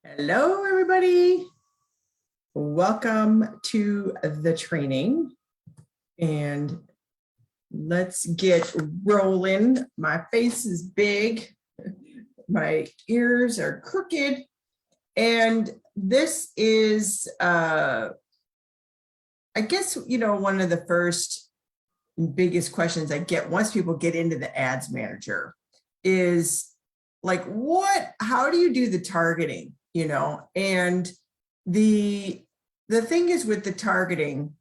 Hello, everybody. Welcome to the training. And let's get rolling. My face is big. My ears are crooked. And this is, I guess, one of the first biggest questions I get once people get into the ads manager is like, how do you do the targeting? And the thing is with the targeting,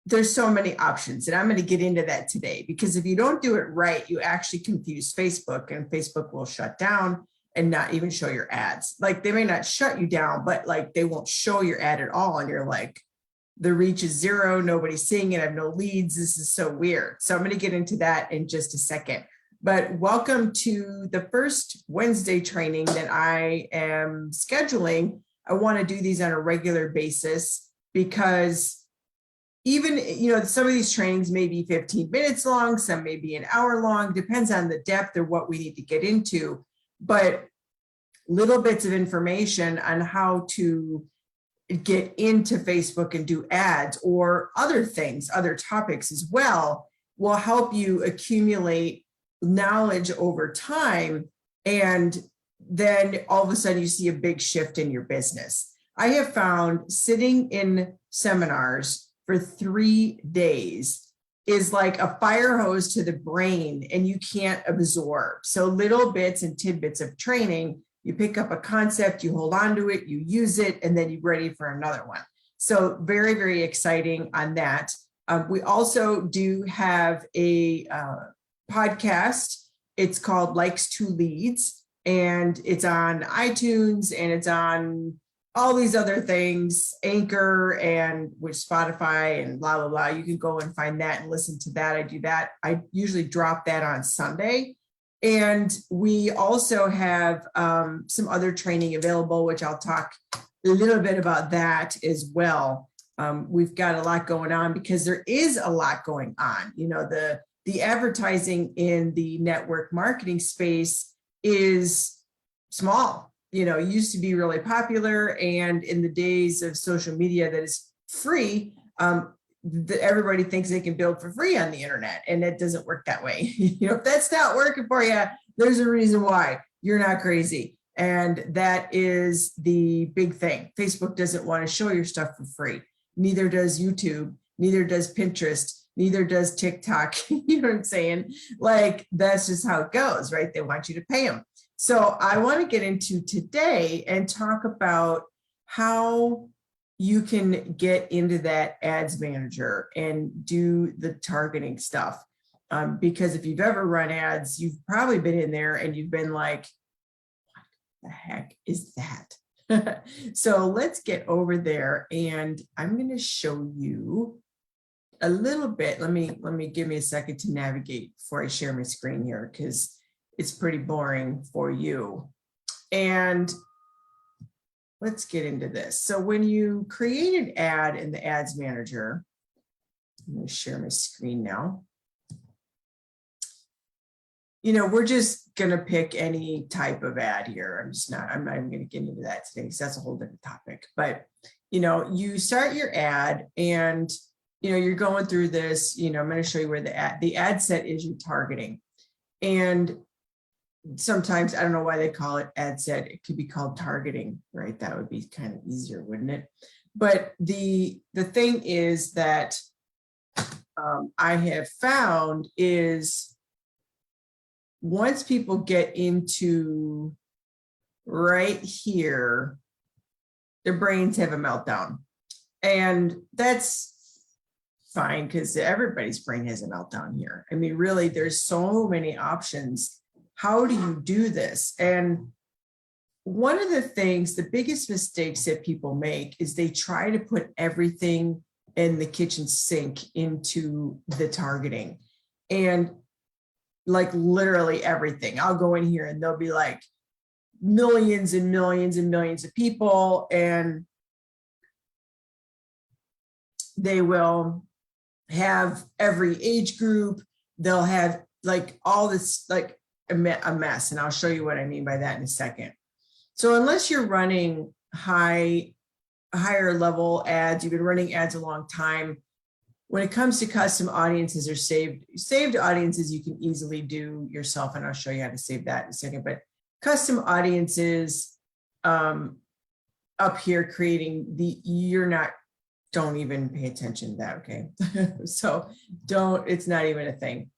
there's so many options, and I'm going to get into that today, because if you don't do it right, you actually confuse Facebook, and Facebook will shut down and not even show your ads. Like, they may not shut you down, but like they won't show your ad at all. And you're like, the reach is zero. Nobody's seeing it. I have no leads. This is so weird. So I'm going to get into that in just a second. But welcome to the first Wednesday training that I am scheduling. I want to do these on a regular basis because even, some of these trainings may be 15 minutes long, some may be an hour long, depends on the depth or what we need to get into. But little bits of information on how to get into Facebook and do ads or other things, other topics as well, will help you accumulate knowledge over time, and then all of a sudden you see a big shift in your business. I have found sitting in seminars for 3 days is like a fire hose to the brain, and you can't absorb. So little bits and tidbits of training, you pick up a concept, you hold on to it, you use it, and then you're ready for another one. So very, very exciting on that. We also do have a podcast. It's called Likes to Leads, and it's on iTunes, and it's on all these other things, Anchor and with Spotify and blah, blah, blah. You can go and find that and listen to that. I do that. I usually drop that on Sunday. And we also have some other training available, which I'll talk a little bit about that as well. We've got a lot going on because there is a lot going on. The advertising in the network marketing space is small. It used to be really popular, and in the days of social media that is free, everybody thinks they can build for free on the internet, and it doesn't work that way. If that's not working for you, there's a reason why. You're not crazy. And that is the big thing. Facebook doesn't want to show your stuff for free. Neither does YouTube, neither does Pinterest, neither does TikTok. You know what I'm saying? Like, that's just how it goes, right? They want you to pay them. So I want to get into today and talk about how you can get into that ads manager and do the targeting stuff. Because if you've ever run ads, you've probably been in there and you've been like, what the heck is that? So let's get over there, and I'm going to show you a little bit. Let me give me a second to navigate before I share my screen here, because it's pretty boring for you. And let's get into this. So when you create an ad in the ads manager, I'm going to share my screen now. We're just going to pick any type of ad here. I'm not even going to get into that today because that's a whole different topic. But, you start your ad, and you're going through this, I'm going to show you where the ad set is your targeting. And sometimes, I don't know why they call it ad set. It could be called targeting, right? That would be kind of easier, wouldn't it? But the thing is that I have found is once people get into right here, their brains have a meltdown. And that's fine, because everybody's brain has a meltdown here. I mean, really, there's so many options. How do you do this? And one of the things, the biggest mistakes that people make is they try to put everything in the kitchen sink into the targeting. And like literally everything. I'll go in here and there'll be like millions and millions and millions of people, and they will have every age group. They'll have like all this, like a mess. And I'll show you what I mean by that in a second. So unless you're running higher level ads, you've been running ads a long time. When it comes to custom audiences or saved audiences, you can easily do yourself, and I'll show you how to save that in a second. But custom audiences, up here creating don't even pay attention to that, okay? So it's not even a thing.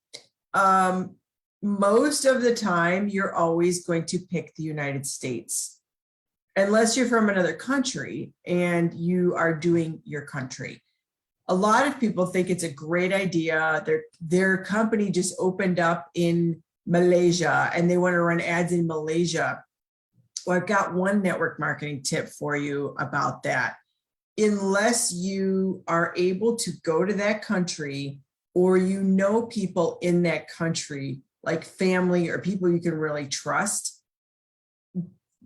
Most of the time, you're always going to pick the United States, unless you're from another country and you are doing your country. A lot of people think it's a great idea. Their company just opened up in Malaysia and they want to run ads in Malaysia. Well, I've got one network marketing tip for you about that. Unless you are able to go to that country or you know people in that country, like family or people you can really trust,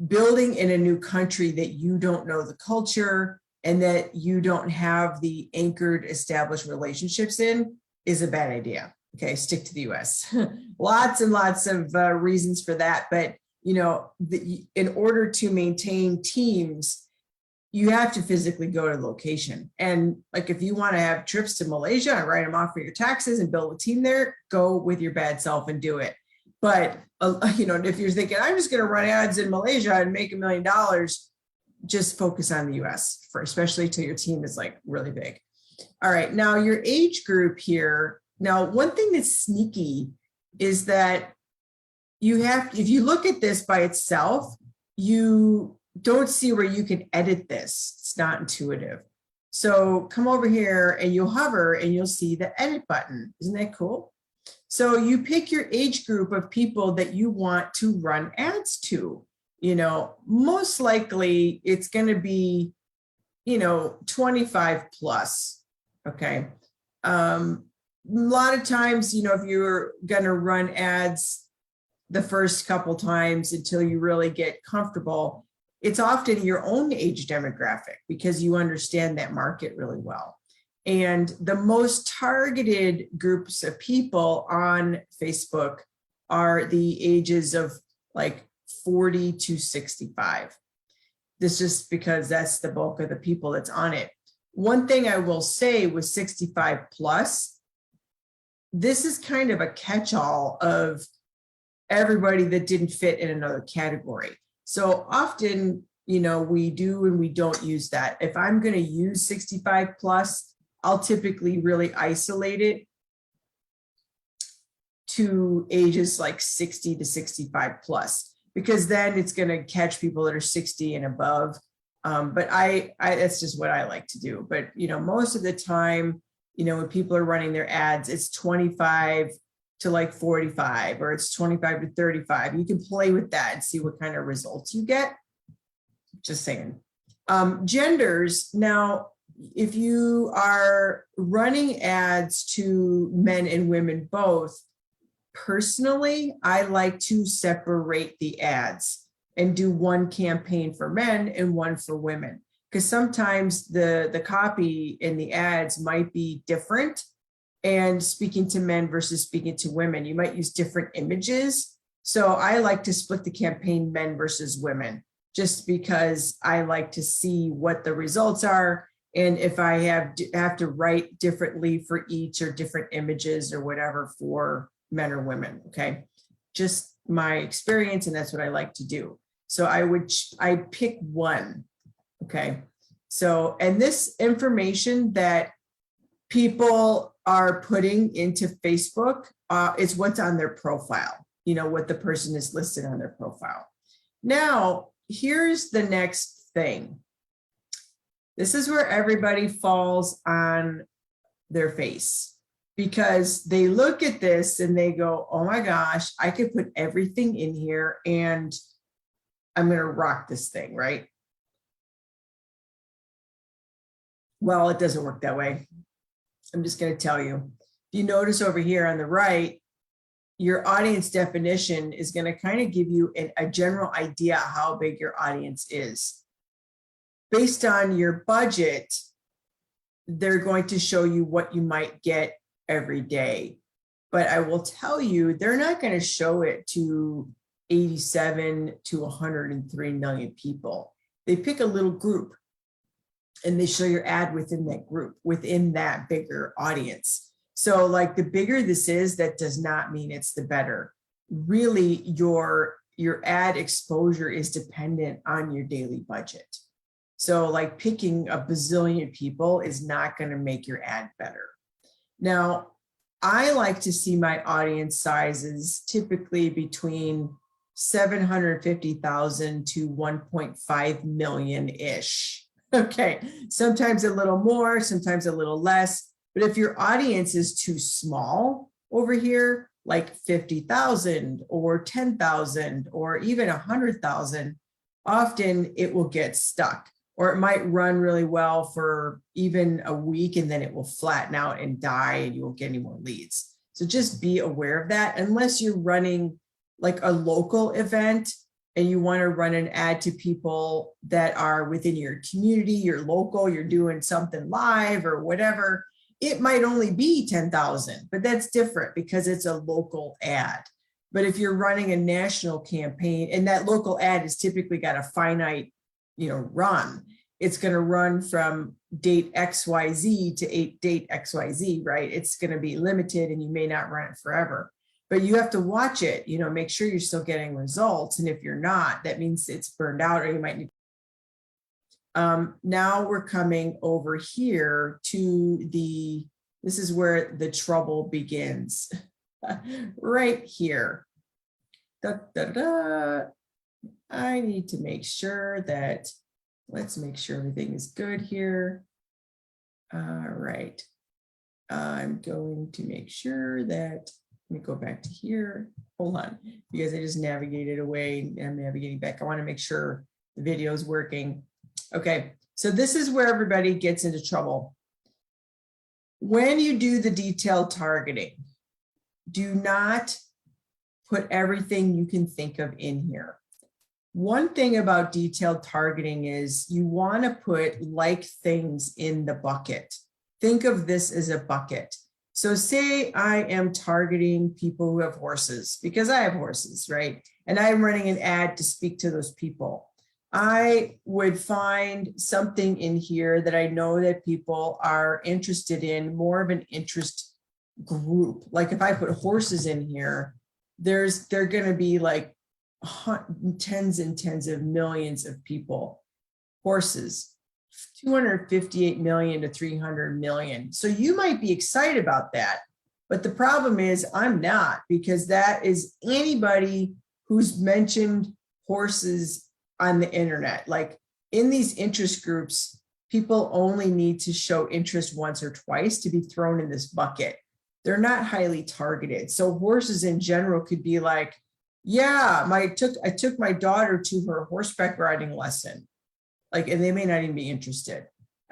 building in a new country that you don't know the culture and that you don't have the anchored established relationships in is a bad idea. Okay, stick to the US. Lots and lots of reasons for that. But in order to maintain teams, you have to physically go to the location. And like, if you want to have trips to Malaysia and write them off for your taxes and build a team there, go with your bad self and do it. But, if you're thinking, I'm just going to run ads in Malaysia and make $1 million, just focus on the US especially till your team is like really big. All right. Now your age group here. Now, one thing that's sneaky is that if you look at this by itself, you don't see where you can edit this. It's not intuitive. So come over here and you'll hover and you'll see the edit button. Isn't that cool? So you pick your age group of people that you want to run ads to. Most likely it's going to be, 25 plus. Okay. A lot of times, if you're going to run ads the first couple times until you really get comfortable, it's often your own age demographic because you understand that market really well. And the most targeted groups of people on Facebook are the ages of like 40 to 65. This is just because that's the bulk of the people that's on it. One thing I will say with 65 plus, this is kind of a catch-all of everybody that didn't fit in another category. So often, we do and we don't use that. If I'm going to use 65 plus, I'll typically really isolate it to ages like 60 to 65 plus, because then it's going to catch people that are 60 and above. But I that's just what I like to do. But, most of the time, when people are running their ads, it's 25 to like 45, or it's 25 to 35. You can play with that and see what kind of results you get. Just saying. Genders. Now, if you are running ads to men and women both, personally, I like to separate the ads and do one campaign for men and one for women, because sometimes the copy in the ads might be different. And speaking to men versus speaking to women, you might use different images. So I like to split the campaign men versus women, just because I like to see what the results are. And if I have to write differently for each, or different images or whatever for men or women, okay? Just my experience, and that's what I like to do. So I pick one, okay? So, and this information that people are putting into Facebook is what's on their profile, what the person is listed on their profile. Now, here's the next thing. This is where everybody falls on their face, because they look at this and they go, oh my gosh, I could put everything in here and I'm going to rock this thing, right? Well, it doesn't work that way. I'm just going to tell you. If you notice over here on the right, your audience definition is going to kind of give you a general idea how big your audience is. Based on your budget, they're going to show you what you might get every day. But I will tell you, they're not going to show it to 87 to 103 million people. they pick a little group and they show your ad within that group, within that bigger audience. So like the bigger this is, that does not mean it's the better. Really, your ad exposure is dependent on your daily budget. So like picking a bazillion people is not going to make your ad better. Now, I like to see my audience sizes typically between 750,000 to 1.5 million-ish. Okay, sometimes a little more, sometimes a little less. But if your audience is too small over here, like 50,000 or 10,000 or even 100,000, often it will get stuck, or it might run really well for even a week and then it will flatten out and die and you won't get any more leads. So just be aware of that. Unless you're running like a local event and you want to run an ad to people that are within your community, you're local, you're doing something live or whatever, it might only be 10,000, but that's different because it's a local ad. But if you're running a national campaign and that local ad is typically got a finite, run, it's going to run from date XYZ to date XYZ, right? It's going to be limited and you may not run it forever, but you have to watch it, make sure you're still getting results. And if you're not, that means it's burned out, or you might need. Now we're coming over here to this is where the trouble begins. Right here. I need to make sure that, let's make sure everything is good here. All right. I'm going to make sure that, let me go back to here. Hold on, because I just navigated away and I'm navigating back. I want to make sure the video is working. Okay, so this is where everybody gets into trouble. When you do the detailed targeting, do not put everything you can think of in here. One thing about detailed targeting is you want to put like things in the bucket. Think of this as a bucket. So say I am targeting people who have horses, because I have horses, right? And I'm running an ad to speak to those people. I would find something in here that I know that people are interested in, more of an interest group. Like if I put horses in here, they're going to be like tens and tens of millions of people. Horses, 258 million to 300 million. So you might be excited about that, but the problem is I'm not, because that is anybody who's mentioned horses on the internet. Like in these interest groups, people only need to show interest once or twice to be thrown in this bucket. They're not highly targeted. So horses in general could be like, yeah, I took my daughter to her horseback riding lesson. Like, and they may not even be interested.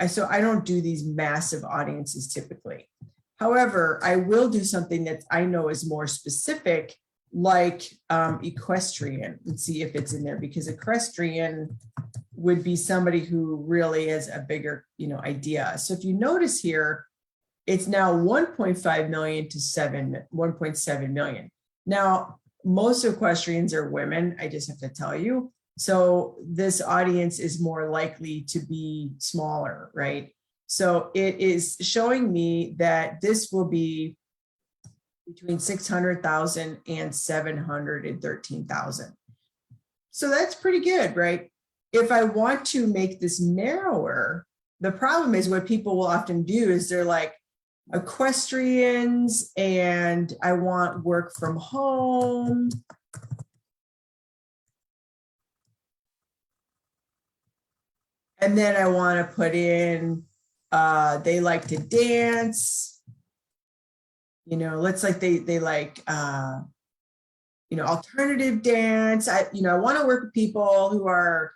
So I don't do these massive audiences typically. However, I will do something that I know is more specific, like equestrian, and see if it's in there, because equestrian would be somebody who really has a bigger, idea. So if you notice here, it's now 1.5 million to 1.7 million. Now, most equestrians are women, I just have to tell you. So this audience is more likely to be smaller, right? So it is showing me that this will be between 600,000 and 713,000. So that's pretty good, right? If I want to make this narrower, the problem is what people will often do is they're like, equestrians, and I want work from home. And then I want to put in, they like to dance. Let's like they like, alternative dance. I want to work with people who are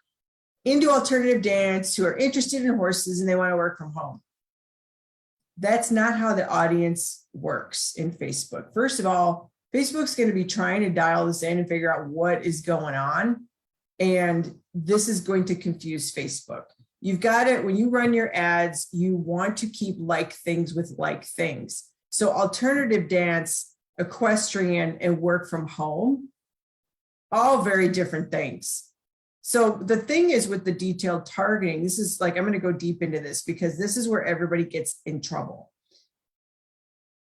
into alternative dance, who are interested in horses, and they want to work from home. That's not how the audience works in Facebook. First of all, Facebook's going to be trying to dial this in and figure out what is going on. And this is going to confuse Facebook. You've got it. When you run your ads, you want to keep like things with like things. So alternative dance, equestrian, and work from home, all very different things. So the thing is with the detailed targeting, this is like, I'm going to go deep into this because this is where everybody gets in trouble.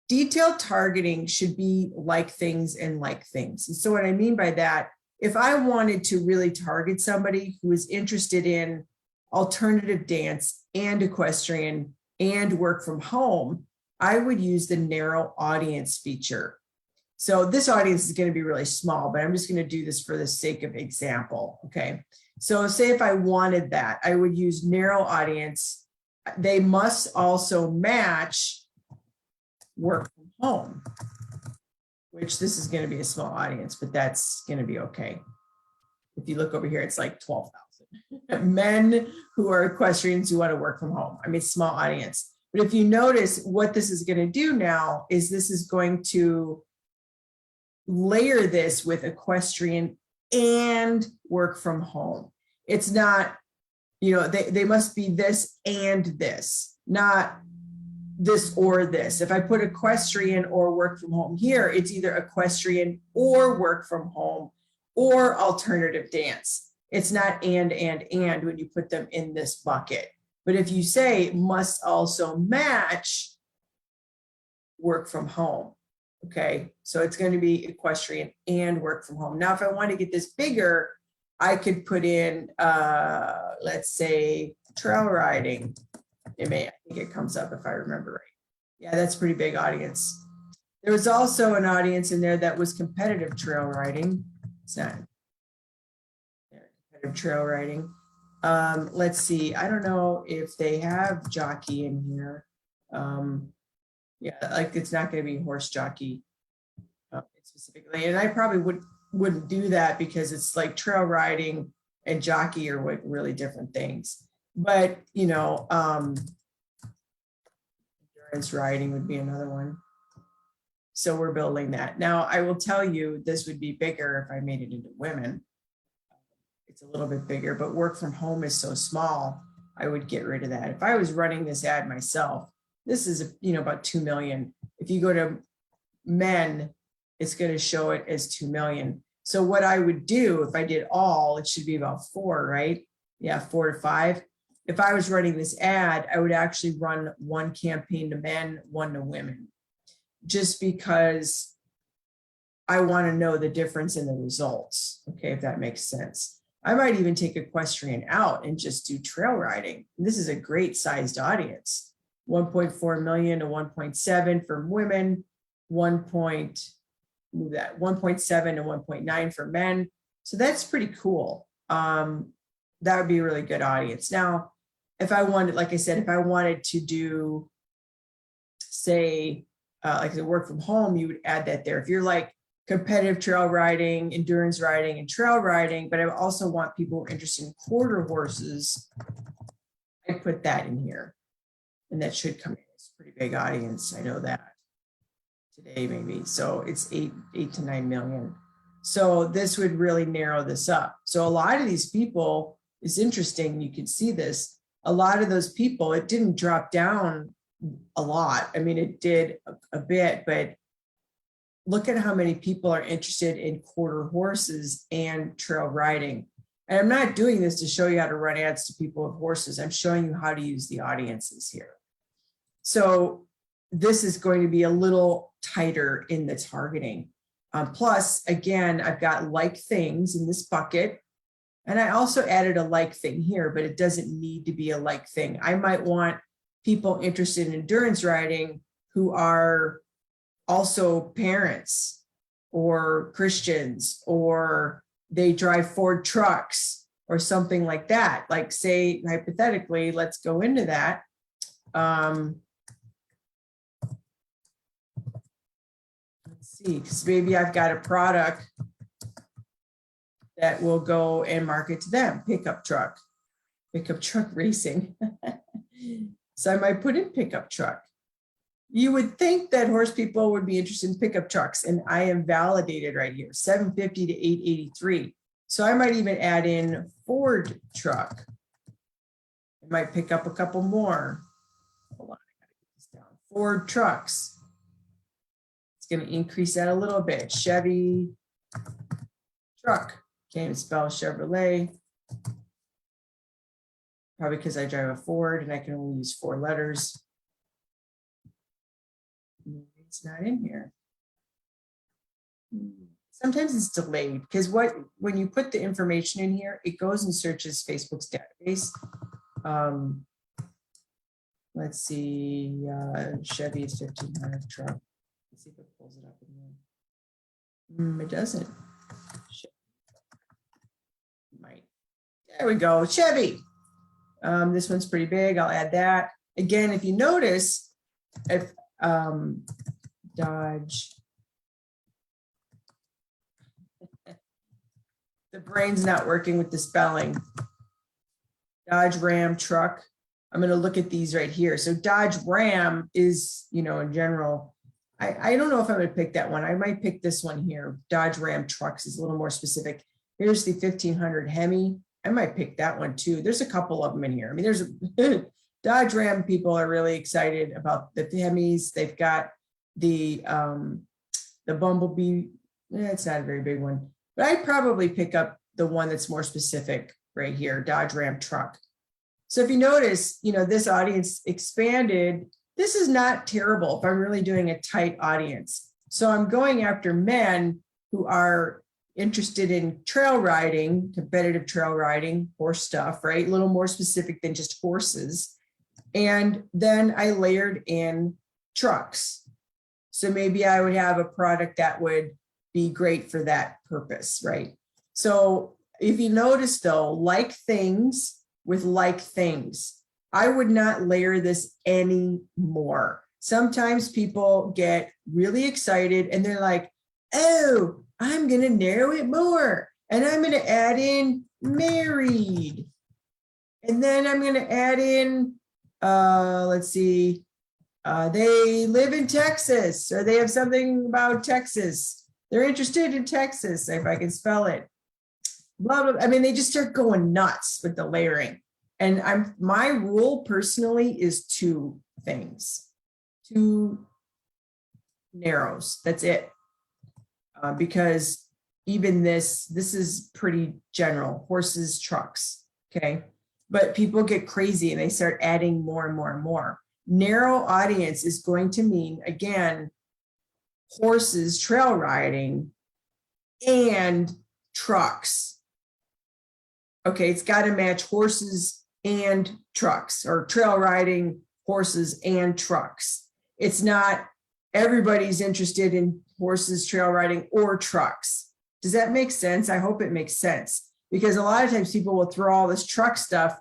Detailed targeting should be like things and like things. And so what I mean by that, if I wanted to really target somebody who is interested in alternative dance and equestrian and work from home, I would use the narrow audience feature. So this audience is going to be really small, but I'm just going to do this for the sake of example. Okay. So say if I wanted that, I would use narrow audience. They must also match work from home, which this is going to be a small audience, but that's going to be okay. If you look over here, it's like 12,000 men who are equestrians who want to work from home. I mean, small audience. But if you notice what this is going to do now is this is going to layer this with equestrian and work from home. It's not, they must be this and this, not this or this. If I put equestrian or work from home here, it's either equestrian or work from home or alternative dance. It's not and when you put them in this bucket. But if you say must also match work from home, okay, so it's going to be equestrian and work from home. Now, if I want to get this bigger, I could put in, let's say, trail riding. I think it comes up if I remember right. Yeah, that's a pretty big audience. There was also an audience in there that was competitive trail riding. It's not competitive trail riding. Let's see. I don't know if they have jockey in here. Yeah, like it's not going to be horse jockey specifically. And I probably wouldn't do that because it's like trail riding and jockey are really different things. But, endurance riding would be another one. So we're building that. Now, I will tell you, this would be bigger if I made it into women. It's a little bit bigger, but work from home is so small, I would get rid of that. If I was running this ad myself, this is, about 2 million. If you go to men, it's going to show it as 2 million. So what I would do if I did all, it should be about 4, right? Yeah, 4 to 5. If I was running this ad, I would actually run one campaign to men, one to women, just because I want to know the difference in the results. Okay, if that makes sense. I might even take equestrian out and just do trail riding. And this is a great sized audience. 1.4 million to 1.7 for women, 1.7 to 1.9 for men. So that's pretty cool. That would be a really good audience. Now, if I wanted, like I said, if I wanted to do, say, like the work from home, you would add that there. If you're like competitive trail riding, endurance riding, and trail riding, but I also want people who are interested in quarter horses, I put that in here. And that should come in. It's a pretty big audience. I know that today, maybe. So it's 8 to 9 million. So this would really narrow this up. So a lot of these people, it's interesting. You can see this. A lot of those people, it didn't drop down a lot. I mean, it did a bit, but look at how many people are interested in quarter horses and trail riding. And I'm not doing this to show you how to run ads to people with horses. I'm showing you how to use the audiences here. So this is going to be a little tighter in the targeting. Plus, again, I've got like things in this bucket. And I also added a like thing here, but it doesn't need to be a like thing. I might want people interested in endurance riding who are also parents or Christians, or they drive Ford trucks or something like that. Like, say, hypothetically, let's go into that. Let's see, because maybe I've got a product that will go and market to them. Pickup truck racing. So I might put in pickup truck. You would think that horse people would be interested in pickup trucks, and I am validated right here, 750 to 883. So I might even add in Ford truck. I might pick up a couple more. Hold on, I gotta get this down. Ford trucks. It's going to increase that a little bit. Chevy truck. Can't even spell Chevrolet. Probably because I drive a Ford and I can only use 4 letters. It's not in here. Sometimes it's delayed because when you put the information in here, it goes and searches Facebook's database. Let's see, Chevy is 1500 truck. Let's see if it pulls it up in here. It doesn't. Might. There we go, Chevy. This one's pretty big. I'll add that. Again, if you notice, if Dodge, the brain's not working with the spelling. Dodge Ram truck. I'm going to look at these right here. So Dodge Ram is, you know, in general, I don't know if I'm going to pick that one. I might pick this one here. Dodge Ram trucks is a little more specific. Here's the 1500 Hemi. I might pick that one too. There's a couple of them in here. I mean, there's Dodge Ram people are really excited about the Hemis. They've got the Bumblebee. It's not a very big one, but I'd probably pick up the one that's more specific right here, Dodge Ram truck. So if you notice, you know, this audience expanded. This is not terrible if I'm really doing a tight audience. So I'm going after men who are interested in trail riding, competitive trail riding, horse stuff, right? A little more specific than just horses. And then I layered in trucks. So maybe I would have a product that would be great for that purpose, right? So if you notice though, like things with like things, I would not layer this anymore. Sometimes people get really excited and they're like, oh, I'm going to narrow it more. And I'm going to add in married. And then I'm going to add in, let's see, they live in Texas, or they have something about Texas. They're interested in Texas, if I can spell it. Blah, blah. I mean, they just start going nuts with the layering. And my rule personally is 2 things, 2 narrows. That's it. Because even this is pretty general, horses, trucks, okay? But people get crazy and they start adding more and more and more. Narrow audience is going to mean, again, horses, trail riding, and trucks. Okay, it's got to match horses and trucks, or trail riding, horses and trucks. It's not everybody's interested in horses, trail riding, or trucks. Does that make sense? I hope it makes sense, because a lot of times people will throw all this truck stuff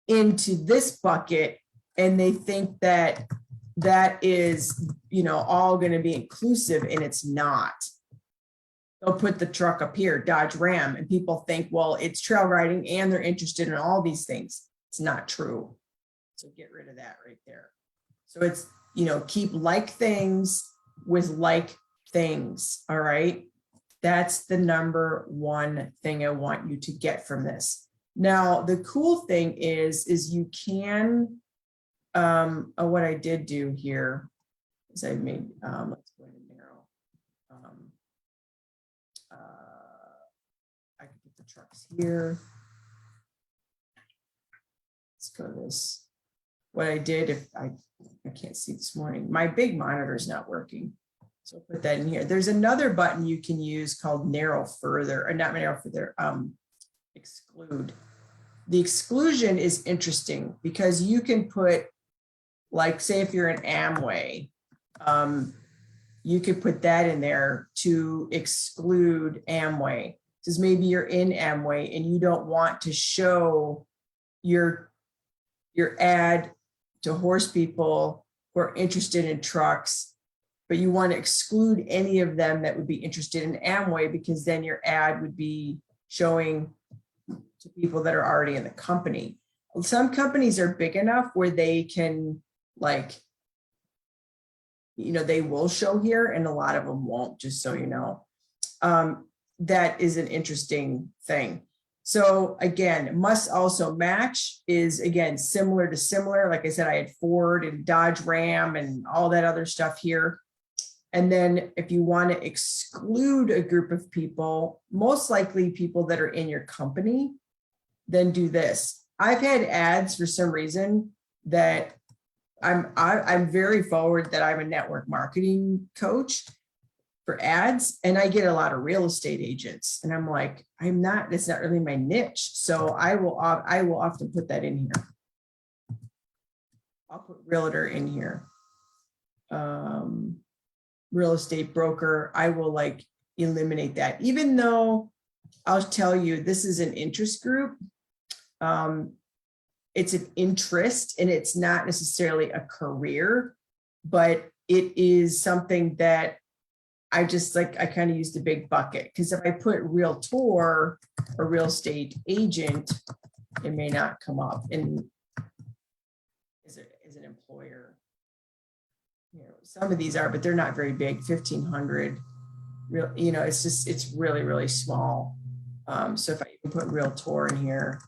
into this bucket and they think that that is, you know, all going to be inclusive, and it's not. They'll put the truck up here, Dodge Ram, and people think, well, it's trail riding and they're interested in all these things. It's not true. So get rid of that right there. So it's, you know, keep like things with like things. All right. That's the number 1 thing I want you to get from this. Now, the cool thing is you can, what I did do here is I made, let's go ahead and narrow. I could put the trucks here. Let's go to this. What I did, if I can't see this morning, my big monitor is not working. So I'll put that in here. There's another button you can use called narrow further, or not narrow further, exclude. The exclusion is interesting because you can put, like, say if you're in Amway, you could put that in there to exclude Amway. Because maybe you're in Amway and you don't want to show your ad to horse people who are interested in trucks, but you want to exclude any of them that would be interested in Amway, because then your ad would be showing to people that are already in the company. Some companies are big enough where they can, like, you know, they will show here, and a lot of them won't, just so you know. That is an interesting thing. So again, must also match is, again, similar to similar. Like I said, I had Ford and Dodge Ram and all that other stuff here. And then if you want to exclude a group of people, most likely people that are in your company, then do this. I've had ads for some reason that I'm very forward that I'm a network marketing coach for ads, and I get a lot of real estate agents, and I'm like, I'm not, it's not really my niche. So I will often put that in here. I'll put realtor in here. Real estate broker, I will like eliminate that, even though I'll tell you, this is an interest group. It's an interest and it's not necessarily a career, but it is something that I just like, I kind of use the big bucket, because if I put realtor or real estate agent, it may not come up. And is an employer. You know, some of these are, but they're not very big, 1,500. Real, you know, it's just, it's really, really small. So if I even put realtor in here,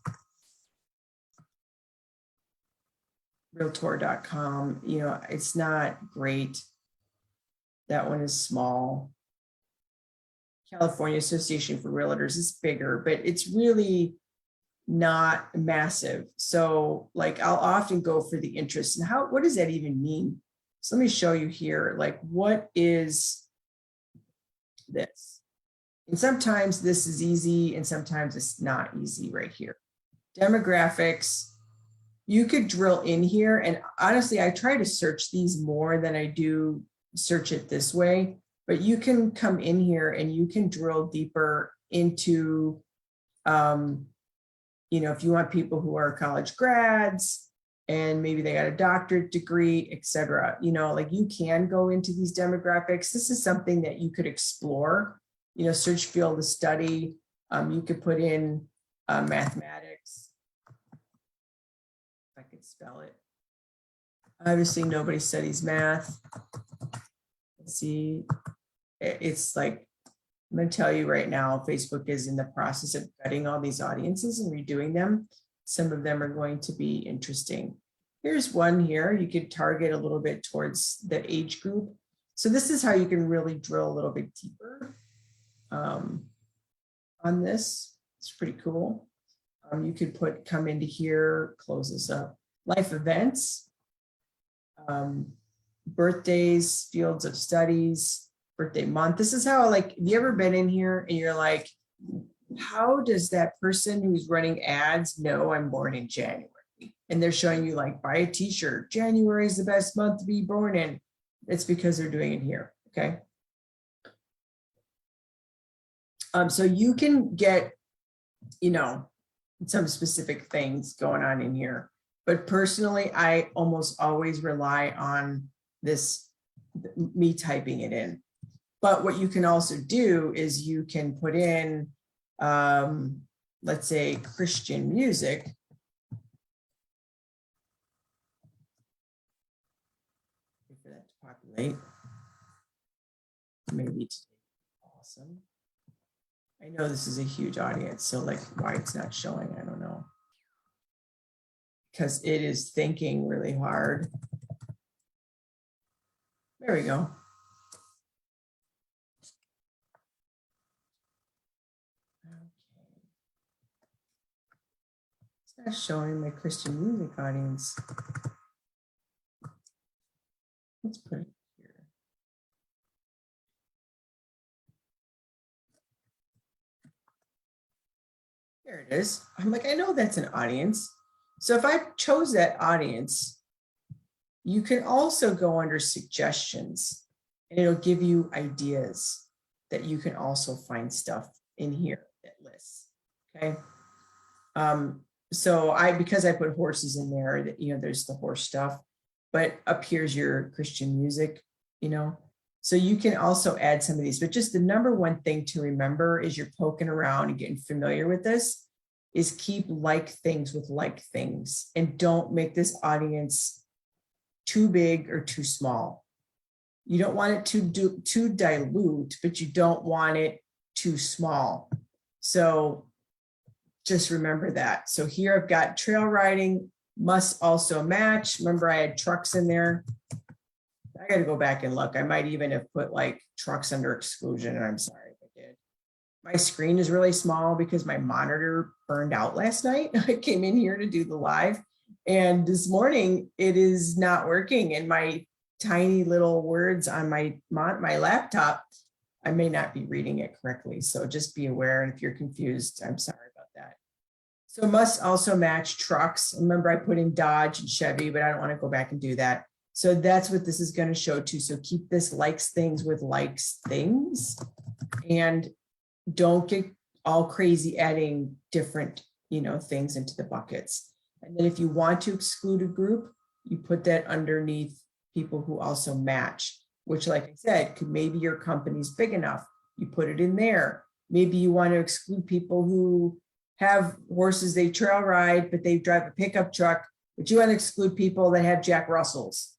realtor.com, you know, it's not great. That one is small. California Association for Realtors is bigger, but it's really not massive. So like, I'll often go for the interest. And what does that even mean? So let me show you here, like, what is this? And sometimes this is easy and sometimes it's not easy right here. Demographics, you could drill in here. And honestly, I try to search these more than I do search it this way, but you can come in here and you can drill deeper into, you know, if you want people who are college grads and maybe they got a doctorate degree, etc. You know, like you can go into these demographics. This is something that you could explore, you know, search field of study. You could put in mathematics. If I could spell it. Obviously, nobody studies math. Let's see. It's like, I'm going to tell you right now, Facebook is in the process of cutting all these audiences and redoing them. Some of them are going to be interesting. Here's one here. You could target a little bit towards the age group. So this is how you can really drill a little bit deeper on this. It's pretty cool. You could come into here, close this up. Life events, birthdays, fields of studies, birthday month. This is how, like, have you ever been in here and you're like, how does that person who's running ads know I'm born in January? And they're showing you like, buy a t-shirt. January is the best month to be born in. It's because they're doing it here, okay? So you can get, you know, some specific things going on in here. But personally, I almost always rely on this, me typing it in. But what you can also do is you can put in, let's say, Christian music. Wait for that to populate. Maybe it's awesome. I know this is a huge audience, so like why it's not showing, I don't know. Because it is thinking really hard. There we go. It's not showing my Christian music audience. Let's put it here. There it is. I'm like, I know that's an audience. So if I chose that audience, you can also go under suggestions and it'll give you ideas that you can also find stuff in here that lists, okay? So because I put horses in there, that, you know, there's the horse stuff, but up here's your Christian music, you know? So you can also add some of these, but just the number one thing to remember is you're poking around and getting familiar with this is keep like things with like things and don't make this audience too big or too small. You don't want it too dilute, but you don't want it too small. So just remember that. So here I've got trail riding must also match. Remember I had trucks in there. I got to go back and look. I might even have put like trucks under exclusion, and I'm sorry if I did. My screen is really small because my monitor burned out last night. I came in here to do the live, and this morning it is not working. And my tiny little words on my laptop, I may not be reading it correctly. So just be aware. And if you're confused, I'm sorry about that. So it must also match trucks. Remember, I put in Dodge and Chevy, but I don't want to go back and do that. So that's what this is going to show too. So keep this likes things with likes things, and don't get all crazy adding different, things into the buckets. And then if you want to exclude a group, you put that underneath people who also match, which, like I said, could, maybe your company's big enough, you put it in there. Maybe you want to exclude people who have horses they trail ride, but they drive a pickup truck, but you want to exclude people that have Jack Russells.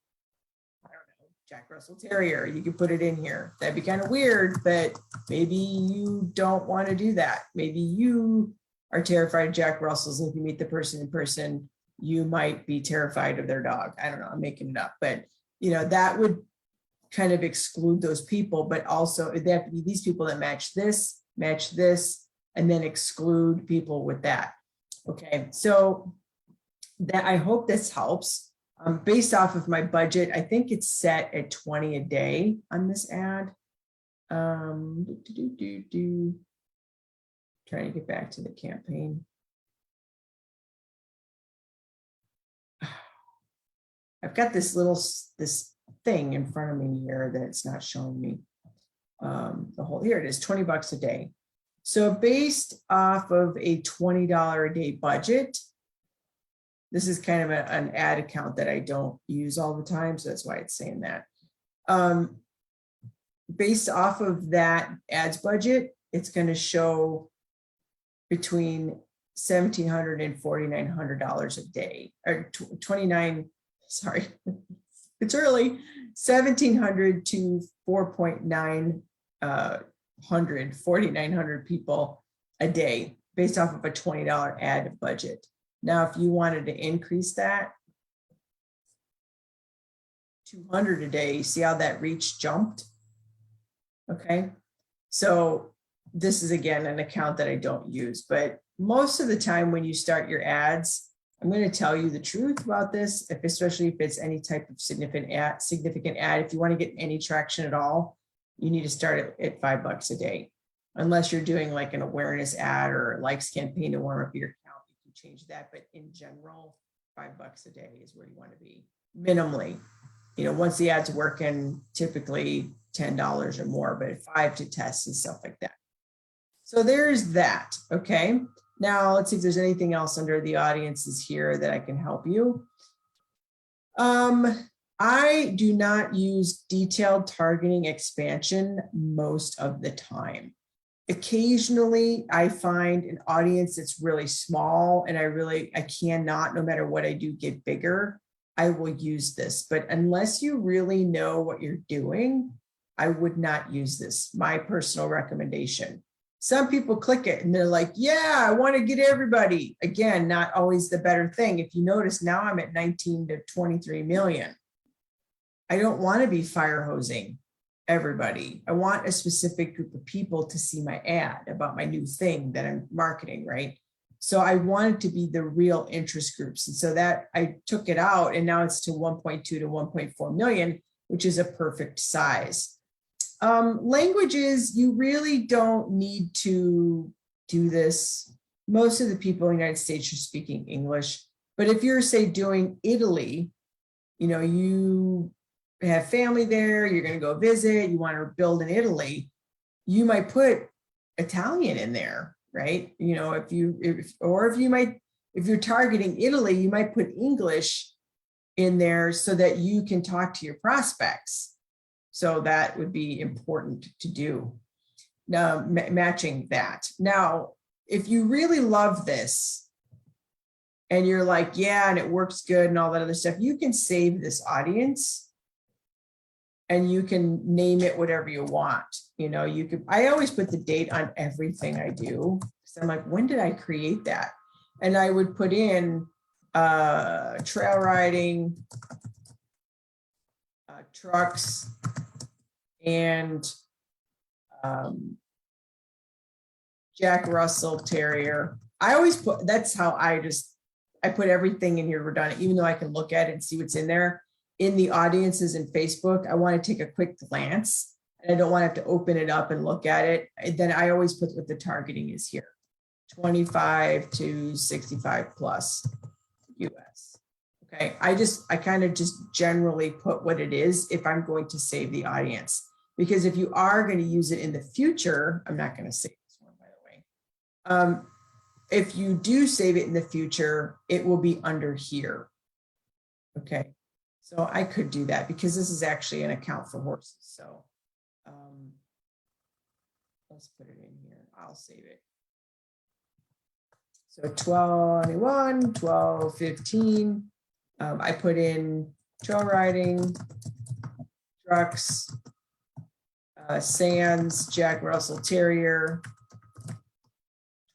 I don't know, Jack Russell Terrier, you could put it in here. That'd be kind of weird, but maybe you don't want to do that. Maybe you are terrified of Jack Russells. If you meet the person in person, you might be terrified of their dog. I don't know, I'm making it up, but that would kind of exclude those people, but also they have to be these people that match this, and then exclude people with that. Okay, so that, I hope this helps. Based off of my budget, I think it's set at 20 a day on this ad. Trying to get back to the campaign. I've got this thing in front of me here that it's not showing me the whole. Here it is, $20 a day. So based off of a $20 a day budget, this is kind of an ad account that I don't use all the time, so that's why it's saying that. Based off of that ads budget, it's going to show between $1,700 and $4,900 a day, or 29. Sorry, it's early. 1,700 to 4,900 people a day, based off of a $20 ad budget. Now, if you wanted to increase that, 200 a day, see how that reach jumped? Okay, so this is, again, an account that I don't use, but most of the time when you start your ads, I'm going to tell you the truth about this, especially if it's any type of significant ad. If you want to get any traction at all, you need to start at $5 a day, unless you're doing like an awareness ad or a likes campaign to warm up your account. You can change that, but in general, $5 a day is where you want to be minimally. Once the ad's working, typically $10 or more, but 5 to test and stuff like that. So there's that. Okay. Now let's see if there's anything else under the audiences here that I can help you. I do not use detailed targeting expansion most of the time. Occasionally I find an audience that's really small and I cannot, no matter what I do, get bigger. I will use this, but unless you really know what you're doing, I would not use this. My personal recommendation. Some people click it and they're like, yeah, I want to get everybody. Again, not always the better thing. If you notice, now I'm at 19 to 23 million. I don't want to be fire hosing everybody. I want a specific group of people to see my ad about my new thing that I'm marketing, right? So I want it to be the real interest groups. And so that I took it out, and now it's to 1.2 to 1.4 million, which is a perfect size. Languages, you really don't need to do this. Most of the people in the United States are speaking English, but if you're, say, doing Italy, you have family there, you're going to go visit, you want to build in Italy, you might put Italian in there, right? If you're targeting Italy, you might put English in there so that you can talk to your prospects. So that would be important to do. Now, matching that. Now, if you really love this and you're like, yeah, and it works good and all that other stuff, you can save this audience and you can name it whatever you want. I always put the date on everything I do. So I'm like, when did I create that? And I would put in trail riding, trucks, and Jack Russell Terrier. I always put, that's how I put everything in here redundant, even though I can look at it and see what's in there. In the audiences in Facebook, I want to take a quick glance and I don't want to have to open it up and look at it. And then I always put what the targeting is here, 25 to 65 plus US. Okay, I kind of just generally put what it is if I'm going to save the audience, because if you are going to use it in the future, I'm not going to save this one, by the way. If you do save it in the future, it will be under here. Okay, so I could do that because this is actually an account for horses. So let's put it in here. I'll save it. So 21, 12, 15. I put in trail riding, trucks, Sands, Jack Russell Terrier,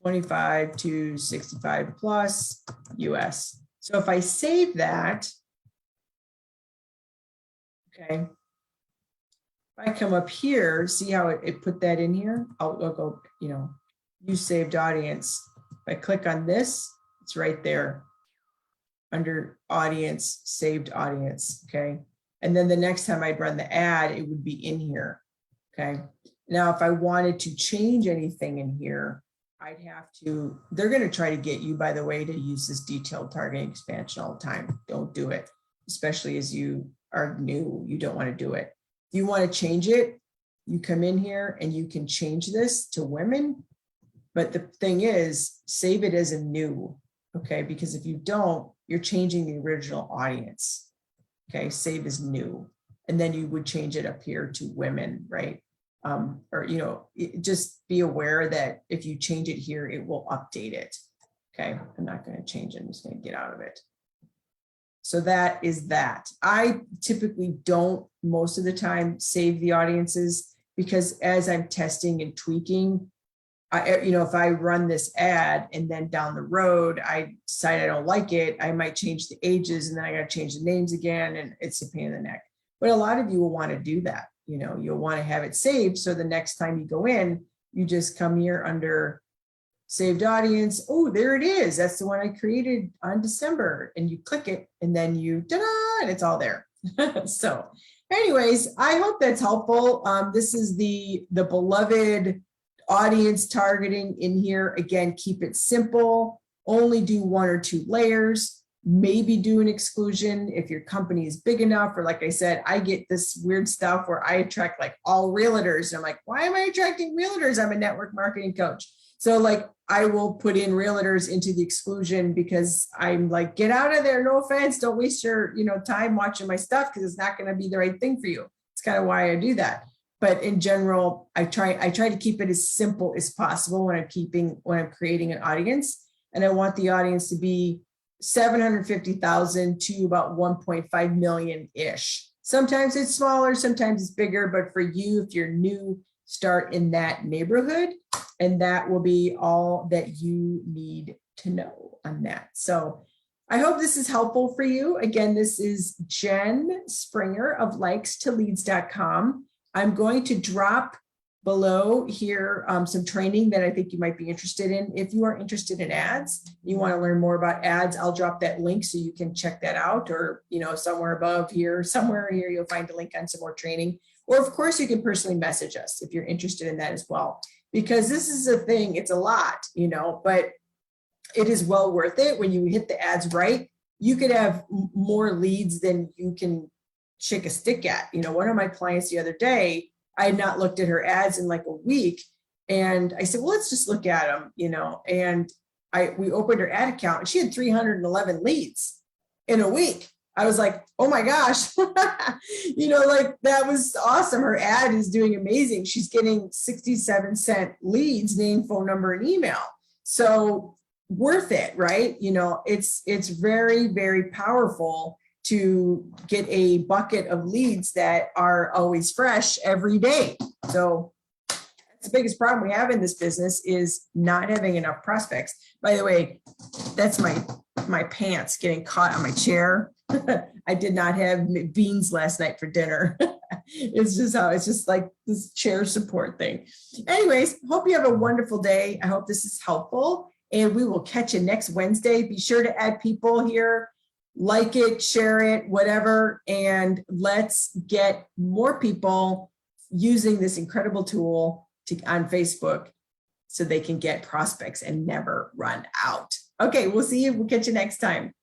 25 to 65 plus US. So if I save that, okay, if I come up here, see how it put that in here? I'll go, you know, use saved audience. If I click on this, it's right there under audience, saved audience, okay? And then the next time I'd run the ad, it would be in here, okay? Now, if I wanted to change anything in here, I'd have to, they're gonna try to get you, by the way, to use this detailed targeting expansion all the time. Don't do it, especially as you are new, you don't wanna do it. If you wanna change it, you come in here and you can change this to women, but the thing is, save it as a new, okay? Because if you don't, you're changing the original audience, okay? Save as new, and then you would change it up here to women, right? Or, you know, just be aware that if you change it here, it will update it, okay? I'm not gonna change it, I'm just gonna get out of it. So that is that. I typically don't, most of the time, save the audiences because as I'm testing and tweaking, you know, if I run this ad and then down the road, I decide I don't like it, I might change the ages and then I got to change the names again and it's a pain in the neck. But a lot of you will want to do that. You know, you'll want to have it saved. So the next time you go in, you just come here under saved audience. Oh, there it is. That's the one I created on December, and you click it and then you ta-da, and it's all there. So anyways, I hope that's helpful. This is the beloved audience targeting in here. Again, keep it simple, only do 1 or 2 layers, maybe do an exclusion if your company is big enough, or like I said, I get this weird stuff where I attract like all realtors. And I'm like, why am I attracting realtors? I'm a network marketing coach. So like, I will put in realtors into the exclusion because I'm like, get out of there. No offense. Don't waste your, you know, time watching my stuff because it's not going to be the right thing for you. It's kind of why I do that. But in general, I try to keep it as simple as possible when I'm creating an audience. And I want the audience to be 750,000 to about 1.5 million-ish. Sometimes it's smaller, sometimes it's bigger, but for you, if you're new, start in that neighborhood, and that will be all that you need to know on that. So I hope this is helpful for you. Again, this is Jen Springer of likes2leads.com. I'm going to drop below here some training that I think you might be interested in. If you are interested in ads, you want to learn more about ads, I'll drop that link so you can check that out, or, you know, somewhere above here, somewhere here, you'll find a link on some more training. Or of course you can personally message us if you're interested in that as well, because this is a thing, it's a lot, you know, but it is well worth it. When you hit the ads right, you could have more leads than you can shake a stick at. You know, one of my clients the other day, I had not looked at her ads in like a week. And I said, well, let's just look at them, you know, and we opened her ad account and she had 311 leads in a week. I was like, oh my gosh, you know, like that was awesome. Her ad is doing amazing. She's getting 67-cent leads, name, phone number, and email. So worth it, right? You know, it's very, very powerful to get a bucket of leads that are always fresh every day. So that's the biggest problem we have in this business, is not having enough prospects. By the way, that's my pants getting caught on my chair. I did not have beans last night for dinner. It's just like this chair support thing. Anyways, hope you have a wonderful day. I hope this is helpful, and we will catch you next Wednesday. Be sure to add people here, like it, share it, whatever, and let's get more people using this incredible tool on Facebook so they can get prospects and never run out. Okay, we'll see you. We'll catch you next time.